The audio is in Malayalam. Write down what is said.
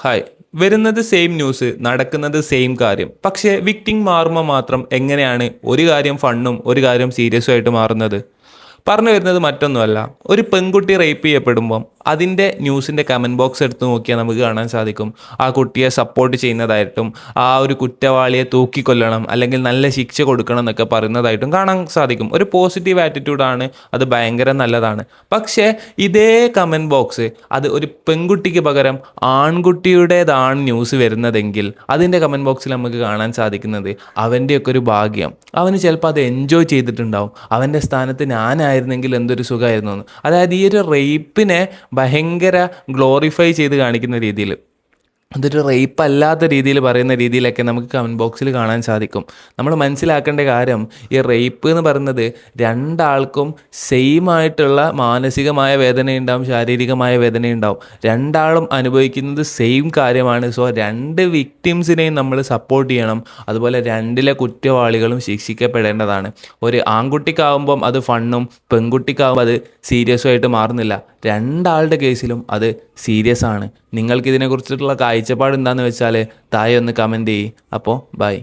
ഹായ്. വരുന്നത് സെയിം ന്യൂസ്, നടക്കുന്നത് സെയിം കാര്യം. പക്ഷേ വിക്ടിം മാറുമ്പോൾ മാത്രം എങ്ങനെയാണ് ഒരു കാര്യം ഫണ്ണും ഒരു കാര്യം സീരിയസും ആയിട്ട് മാറുന്നത്? പറഞ്ഞു വരുന്നത് മറ്റൊന്നുമല്ല. ഒരു പെൺകുട്ടി റേപ്പ് ചെയ്യപ്പെടുമ്പം അതിൻ്റെ ന്യൂസിൻ്റെ കമൻറ്റ് ബോക്സ് എടുത്ത് നോക്കിയാൽ നമുക്ക് കാണാൻ സാധിക്കും. ആ കുട്ടിയെ സപ്പോർട്ട് ചെയ്യുന്നതായിട്ടും ആ ഒരു കുറ്റവാളിയെ തൂക്കിക്കൊല്ലണം അല്ലെങ്കിൽ നല്ല ശിക്ഷ കൊടുക്കണം എന്നൊക്കെ പറയുന്നതായിട്ടും കാണാൻ സാധിക്കും. ഒരു പോസിറ്റീവ് ആറ്റിറ്റ്യൂഡാണ്, അത് ഭയങ്കര നല്ലതാണ്. പക്ഷേ ഇതേ കമൻറ്റ് ബോക്സ് അത് ഒരു പെൺകുട്ടിക്ക് പകരം ആൺകുട്ടിയുടേതാണ് ന്യൂസ് വരുന്നതെങ്കിൽ അതിൻ്റെ കമൻറ്റ് ബോക്സിൽ നമുക്ക് കാണാൻ സാധിക്കുന്നത് അവൻ്റെയൊക്കെ ഒരു ഭാഗ്യം. അവന് ചിലപ്പോൾ അത് എൻജോയ് ചെയ്തിട്ടുണ്ടാവും. അവൻ്റെ സ്ഥാനത്ത് ഞാനായിരുന്നെങ്കിൽ എന്തൊരു സുഖമായിരുന്നു എന്ന്. അതായത് ഈ ഒരു റേപ്പിനെ ഭയങ്കര ഗ്ലോറിഫൈ ചെയ്ത് കാണിക്കുന്ന രീതിയിൽ, അതൊരു റേപ്പ് അല്ലാത്ത രീതിയിൽ പറയുന്ന രീതിയിലൊക്കെ നമുക്ക് കമൻറ്റ് ബോക്സിൽ കാണാൻ സാധിക്കും. നമ്മൾ മനസ്സിലാക്കേണ്ട കാര്യം, ഈ റേപ്പ് എന്ന് പറയുന്നത് രണ്ടാൾക്കും സെയിം ആയിട്ടുള്ള മാനസികമായ വേദനയുണ്ടാവും, ശാരീരികമായ വേദനയുണ്ടാവും. രണ്ടാളും അനുഭവിക്കുന്നത് സെയിം കാര്യമാണ്. സോ രണ്ട് വിക്ടിംസിനെയും നമ്മൾ സപ്പോർട്ട് ചെയ്യണം. അതുപോലെ രണ്ടിലെ കുറ്റവാളികളും ശിക്ഷിക്കപ്പെടേണ്ടതാണ്. ഒരു ആൺകുട്ടിക്കാവുമ്പം അത് ഫണ്ണും പെൺകുട്ടിക്കാവുമ്പോൾ അത് സീരിയസും ആയിട്ട് മാറുന്നില്ല. രണ്ടാളുടെ കേസിലും അത് സീരിയസ് ആണ്. നിങ്ങൾക്കിതിനെക്കുറിച്ചിട്ടുള്ള കാഴ്ചപ്പാട് എന്താണെന്ന് വെച്ചാൽ താഴെ ഒന്ന് കമൻറ്റ് ചെയ്യ്. അപ്പോൾ ബൈ.